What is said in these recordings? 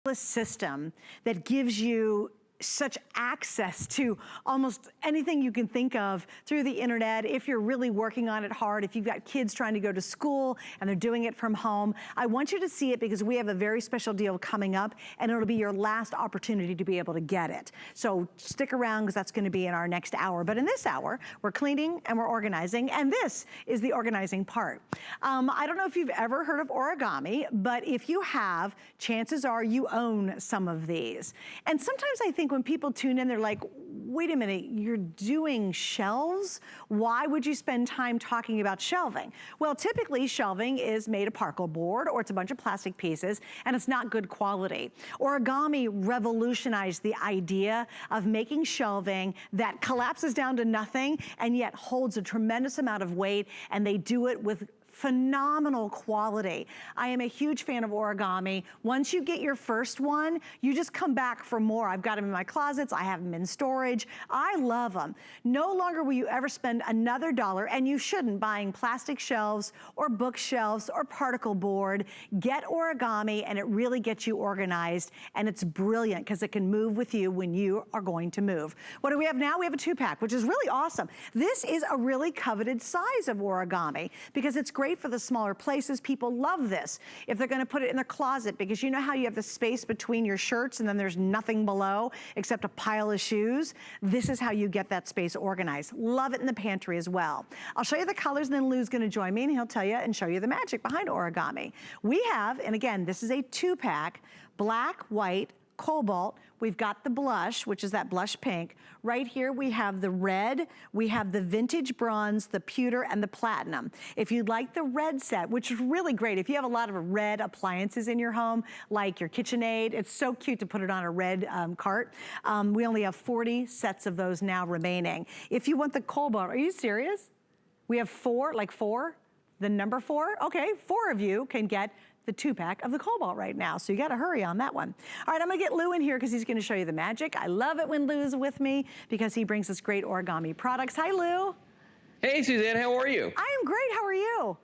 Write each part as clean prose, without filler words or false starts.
system that gives you such access to almost anything you can think of through the internet. If you're really working on it hard, if you've got kids trying to go to school and they're doing it from home, I want you to see it because we have a very special deal coming up and it'll be your last opportunity to be able to get it. So stick around because that's going to be in our next hour. But in this hour, we're cleaning and we're organizing, and this is the organizing part. I don't know if you've ever heard of Origami, but if you have, chances are you own some of these. And sometimes I think when people tune in, they're like, wait a minute, you're doing shelves? Why would you spend time talking about shelving? Well, typically shelving is made of particle board or it's a bunch of plastic pieces and it's not good quality. Origami revolutionized the idea of making shelving that collapses down to nothing and yet holds a tremendous amount of weight, and they do it with phenomenal quality. I am a huge fan of Origami. Once you get your first one, you just come back for more. I've got them in my closets. I have them in storage. I love them. No longer will you ever spend another dollar, and you shouldn't, buying plastic shelves or bookshelves or particle board. Get Origami and it really gets you organized, and it's brilliant because it can move with you when you are going to move. What do we have now? We have a 2-pack, which is really awesome. This is a really coveted size of Origami because it's great for the smaller places. People love this if they're going to put it in their closet, because you know how you have the space between your shirts and then there's nothing below except a pile of shoes. This is how you get that space organized. Love it in the pantry as well. I'll show you the colors, and then Lou's going to join me and he'll tell you and show you the magic behind Origami. We have, and again, this is a 2-pack, black, white, cobalt. We've got the blush, which is that blush pink. Right here we have the red, we have the vintage bronze, the pewter, and the platinum. If you'd like the red set, which is really great, if you have a lot of red appliances in your home, like your KitchenAid, it's so cute to put it on a red cart. We only have 40 sets of those now remaining. If you want the cobalt, are you serious? We have 4, like 4? The number 4? Okay, 4 of you can get the 2-pack of the cobalt right now. So you gotta hurry on that one. All right, I'm gonna get Lou in here because he's gonna show you the magic. I love it when Lou's with me because he brings us great Origami products. Hi, Lou. Hey, Suzanne, how are you? I am great, how are you?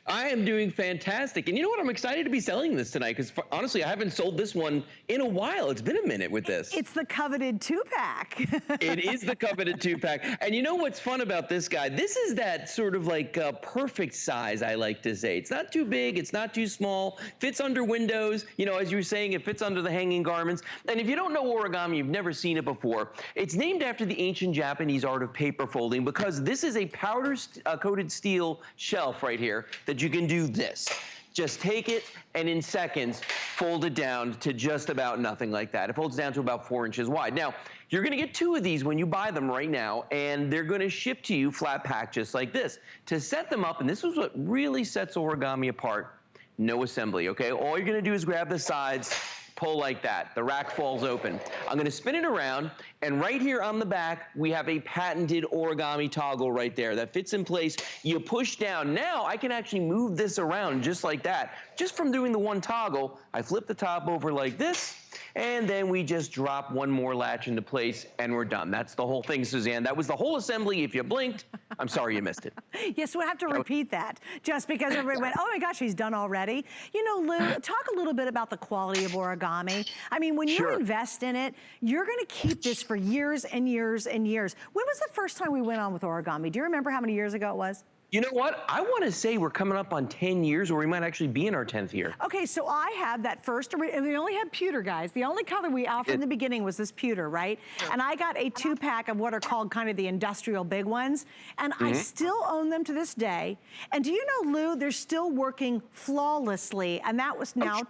I am doing fantastic. And you know what? I'm excited to be selling this tonight because honestly, I haven't sold this one in a while. It's been a minute with this. It's the coveted 2-pack. It is the coveted 2-pack. And you know what's fun about this guy? This is that sort of like perfect size, I like to say. It's not too big. It's not too small. Fits under windows. You know, as you were saying, it fits under the hanging garments. And if you don't know Origami, you've never seen it before, it's named after the ancient Japanese art of paper folding because this is a powder-coated steel shelf right here that you can do this. Just take it and in seconds, fold it down to just about nothing like that. It folds down to about 4 inches wide. Now, you're gonna get 2 of these when you buy them right now, and they're gonna ship to you flat pack just like this. To set them up, and this is what really sets Origami apart, no assembly, okay? All you're gonna do is grab the sides, pull like that. The rack falls open. I'm gonna spin it around, and right here on the back, we have a patented Origami toggle right there that fits in place. You push down. Now I can actually move this around just like that. Just from doing the one toggle, I flip the top over like this, and then we just drop one more latch into place and we're done. That's the whole thing, Suzanne. That was the whole assembly. If you blinked, I'm sorry you missed it. Yes, we'll have to repeat that just because everybody went, oh my gosh, he's done already. You know, Lou, talk a little bit about the quality of Origami. I mean, when you invest in it, you're gonna keep this for years and years and years. When was the first time we went on with Origami? Do you remember how many years ago it was? You know what? I want to say we're coming up on 10 years, or we might actually be in our 10th year. Okay, so I have that first, and we only had pewter, guys. The only color we offered in the beginning was this pewter, right? And I got a 2-pack of what are called kind of the industrial big ones, and I still own them to this day. And do you know, Lou, they're still working flawlessly, and that was now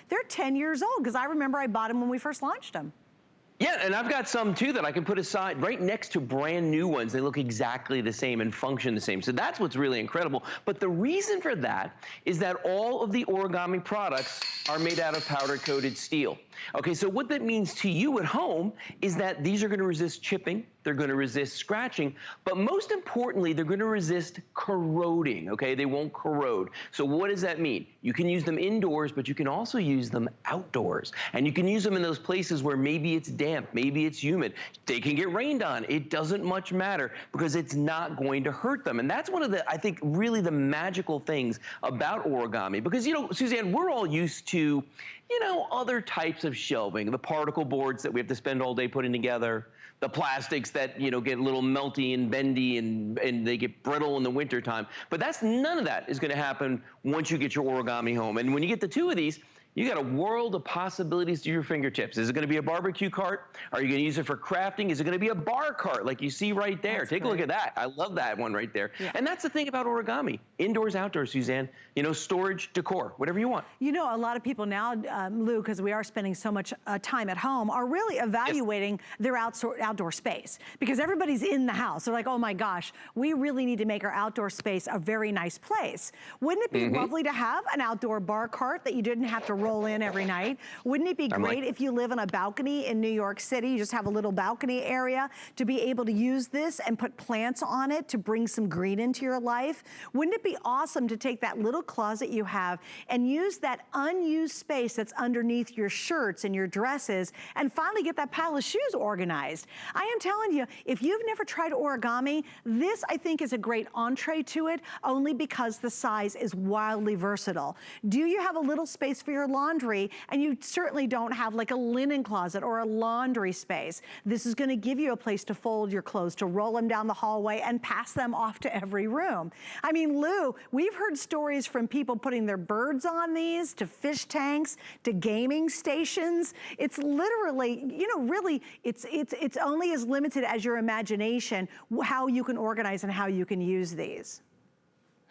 they're 10 years old, because I remember I bought them when we first launched them. Yeah, and I've got some too that I can put aside right next to brand new ones. They look exactly the same and function the same. So that's what's really incredible. But the reason for that is that all of the Origami products are made out of powder-coated steel. Okay, so what that means to you at home is that these are going to resist chipping, they're going to resist scratching, but most importantly, they're going to resist corroding, okay? They won't corrode. So what does that mean? You can use them indoors, but you can also use them outdoors. And you can use them in those places where maybe it's damp, maybe it's humid. They can get rained on. It doesn't much matter because it's not going to hurt them. And that's one of the, I think, really the magical things about Origami. Because, you know, Suzanne, we're all used to you know, other types of shelving, the particle boards that we have to spend all day putting together, the plastics that, you know, get a little melty and bendy and they get brittle in the wintertime. But none of that is going to happen once you get your Origami home. And when you get the two of these, you got a world of possibilities to your fingertips. Is it going to be a barbecue cart? Are you going to use it for crafting? Is it going to be a bar cart like you see right there? Take a look at that. I love that one right there. Yeah. And that's the thing about Origami. Indoors, outdoors, Suzanne. You know, storage, decor, whatever you want. You know, a lot of people now, Lou, because we are spending so much time at home, are really evaluating their outdoor space. Because everybody's in the house. They're like, oh my gosh, we really need to make our outdoor space a very nice place. Wouldn't it be lovely to have an outdoor bar cart that you didn't have to roll in every night? Wouldn't it be great if you live on a balcony in New York City, you just have a little balcony area to be able to use this and put plants on it to bring some green into your life? Wouldn't it be awesome to take that little closet you have and use that unused space that's underneath your shirts and your dresses and finally get that pile of shoes organized? I am telling you, if you've never tried Origami, this I think is a great entree to it, only because the size is wildly versatile. Do you have a little space for your laundry and you certainly don't have like a linen closet or a laundry space? This is going to give you a place to fold your clothes, to roll them down the hallway and pass them off to every room. I mean, Lou, we've heard stories from people putting their birds on these, to fish tanks, to gaming stations. It's literally, you know, really, it's only as limited as your imagination how you can organize and how you can use these.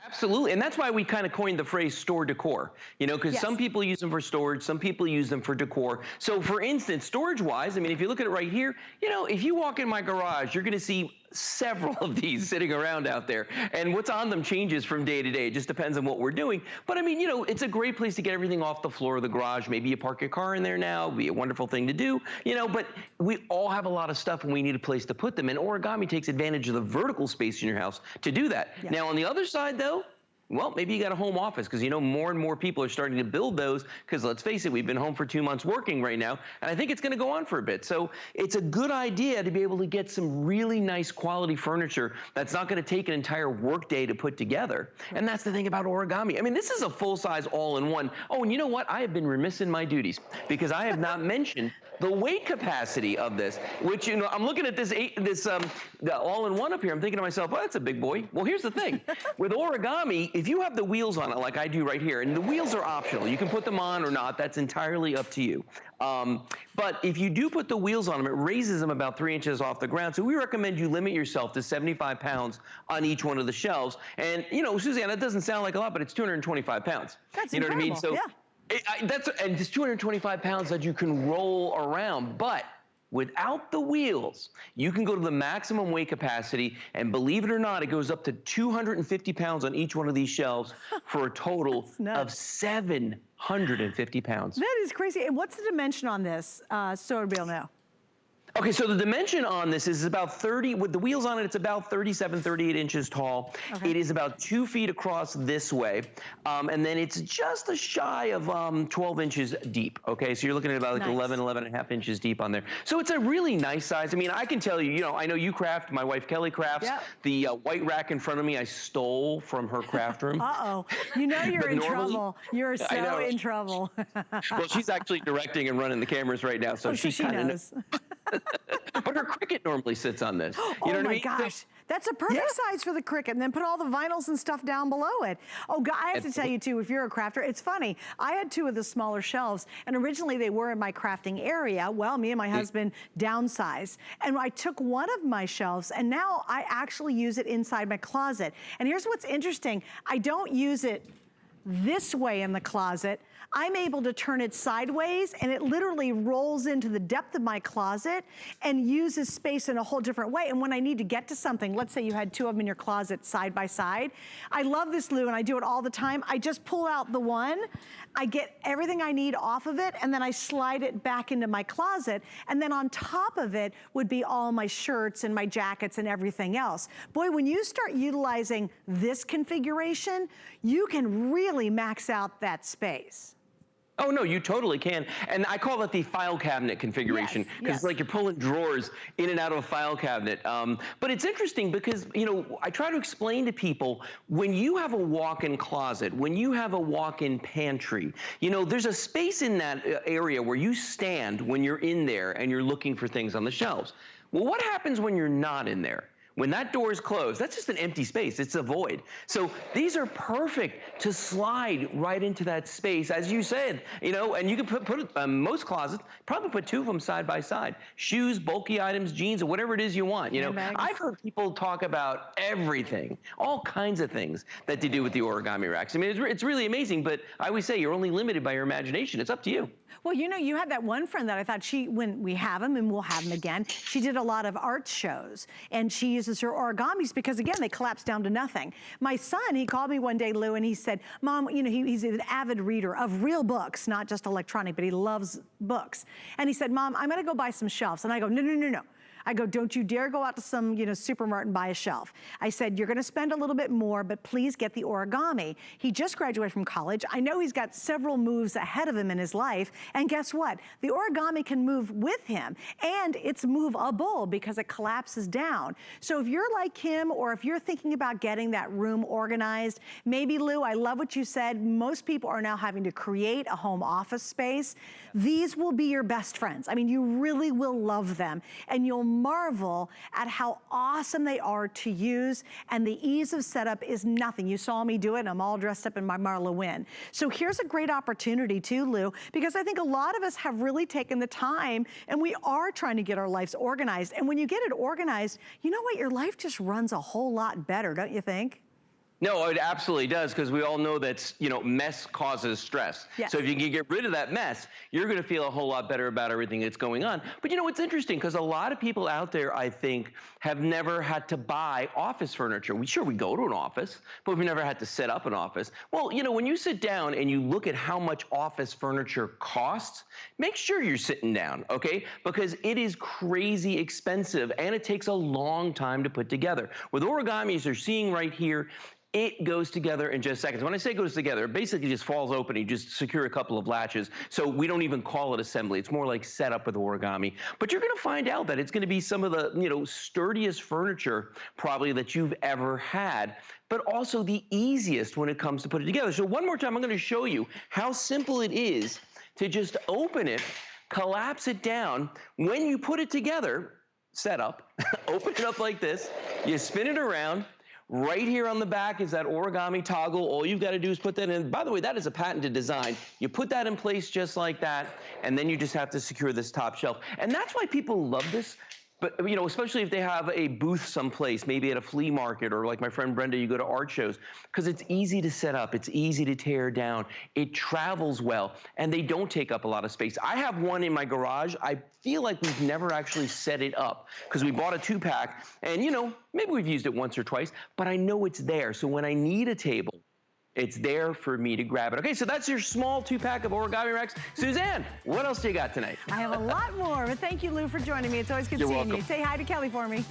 Absolutely, and that's why we kind of coined the phrase store decor, you know, because some people use them for storage, some people use them for decor. So for instance, storage-wise, I mean, if you look at it right here, you know, if you walk in my garage, you're gonna see several of these sitting around out there, and what's on them changes from day to day. It just depends on what we're doing. But I mean, you know, it's a great place to get everything off the floor of the garage. Maybe you park your car in there now, it'd be a wonderful thing to do, you know, but we all have a lot of stuff and we need a place to put them, and Origami takes advantage of the vertical space in your house to do that. Now on the other side though, well, maybe you got a home office, because you know more and more people are starting to build those, because let's face it, we've been home for 2 months working right now, and I think it's going to go on for a bit. So it's a good idea to be able to get some really nice quality furniture that's not going to take an entire work day to put together. And that's the thing about Origami. I mean, this is a full-size all-in-one. Oh, and you know what? I have been remiss in my duties, because I have not mentioned the weight capacity of this, which, you know, I'm looking at this the all-in-one up here. I'm thinking to myself, well, that's a big boy. Well, here's the thing. With Origami, if you have the wheels on it like I do right here, and the wheels are optional, you can put them on or not, that's entirely up to you. But if you do put the wheels on them, it raises them about 3 inches off the ground. So we recommend you limit yourself to 75 pounds on each one of the shelves. And, you know, Suzanne, that doesn't sound like a lot, but it's 225 pounds. That's you know incredible. what I mean? So and it's 225 pounds that you can roll around, but without the wheels, you can go to the maximum weight capacity, and believe it or not, it goes up to 250 pounds on each one of these shelves for a total of 750 pounds. That is crazy. And what's the dimension on this, so we'll know? Okay, so the dimension on this is about 30, with the wheels on it, it's about 37, 38 inches tall. Okay. It is about 2 feet across this way, and then it's just a shy of 12 inches deep, okay? So you're looking at about like 11 and a half inches deep on there. So it's a really nice size. I mean, I can tell you, you know, I know you craft, my wife Kelly crafts. Yep. The white rack in front of me, I stole from her craft room. Uh-oh, you know you're in trouble. You're so in trouble. Well, she's actually directing and running the cameras right now, so she knows. But her Cricut normally sits on this. You know what I mean? Oh my gosh, that's a perfect size for the Cricut, and then put all the vinyls and stuff down below it. Oh God, I have to tell you too, if you're a crafter, it's funny. I had 2 of the smaller shelves, and originally they were in my crafting area. Well, me and my husband downsized, and I took one of my shelves, and now I actually use it inside my closet. And here's what's interesting. I don't use it this way in the closet. I'm able to turn it sideways, and it literally rolls into the depth of my closet and uses space in a whole different way. And when I need to get to something, let's say you had 2 of them in your closet side by side. I love this, Lou, and I do it all the time. I just pull out the one, I get everything I need off of it, and then I slide it back into my closet. And then on top of it would be all my shirts and my jackets and everything else. Boy, when you start utilizing this configuration, you can really max out that space. Oh, no, you totally can. And I call it the file cabinet configuration because it's like you're pulling drawers in and out of a file cabinet. But it's interesting because, you know, I try to explain to people when you have a walk-in closet, when you have a walk-in pantry, you know, there's a space in that area where you stand when you're in there and you're looking for things on the shelves. Well, what happens when you're not in there? When that door is closed, that's just an empty space. It's a void. So these are perfect to slide right into that space, as you said, you know, and you can put most closets, probably put two of them side by side. Shoes, bulky items, jeans, or whatever it is you want. You know, I've heard people talk about everything, all kinds of things that they do with the origami racks. I mean, it's really amazing, but I always say you're only limited by your imagination. It's up to you. Well, you know, you had that one friend that I thought when we have him, and we'll have him again, she did a lot of art shows, and she uses her origamis because, again, they collapse down to nothing. My son, he called me one day, Lou, and he said, Mom, you know, he's an avid reader of real books, not just electronic, but he loves books. And he said, Mom, I'm gonna go buy some shelves. And I go, no, no, no, no. I go, don't you dare go out to some, you know, supermarket and buy a shelf. I said, you're gonna spend a little bit more, but please get the origami. He just graduated from college. I know he's got several moves ahead of him in his life. And guess what? The origami can move with him, and it's movable because it collapses down. So if you're like him, or if you're thinking about getting that room organized, maybe, Lou, I love what you said. Most people are now having to create a home office space. These will be your best friends. I mean, you really will love them, and you'll marvel at how awesome they are to use, and the ease of setup is nothing. You saw me do it, and I'm all dressed up in my Marla Wynn. So here's a great opportunity too, Lou, because I think a lot of us have really taken the time, and we are trying to get our lives organized. And when you get it organized, you know what? Your life just runs a whole lot better, don't you think? No, it absolutely does, because we all know that, you know, mess causes stress. Yes. So if you can get rid of that mess, you're going to feel a whole lot better about everything that's going on. But you know, it's interesting because a lot of people out there, I think, have never had to buy office furniture. We go to an office, but we've never had to set up an office. Well, you know, when you sit down and you look at how much office furniture costs, make sure you're sitting down, okay? Because it is crazy expensive, and it takes a long time to put together. With origamis, you're seeing right here, it goes together in just seconds. When I say goes together, it basically just falls open. You just secure a couple of latches. So we don't even call it assembly. It's more like setup with origami. But you're going to find out that it's going to be some of the, you know, sturdiest furniture probably that you've ever had, but also the easiest when it comes to put it together. So one more time, I'm going to show you how simple it is to just open it, collapse it down. When you put it together, set up, open it up like this, you spin it around. Right here on the back is that origami toggle. All you've got to do is put that in. By the way, that is a patented design. You put that in place just like that, and then you just have to secure this top shelf. And that's why people love this. But, you know, especially if they have a booth someplace, maybe at a flea market, or like my friend Brenda, you go to art shows, because it's easy to set up, it's easy to tear down, it travels well, and they don't take up a lot of space. I have one in my garage. I feel like we've never actually set it up because we bought a 2-pack, and, you know, maybe we've used it once or twice, but I know it's there. So when I need a table, it's there for me to grab it. Okay, so that's your small 2-pack of origami racks. Suzanne, what else do you got tonight? I have a lot more, but thank you, Lou, for joining me. It's always good You're seeing welcome. you. Say hi to Kelly for me.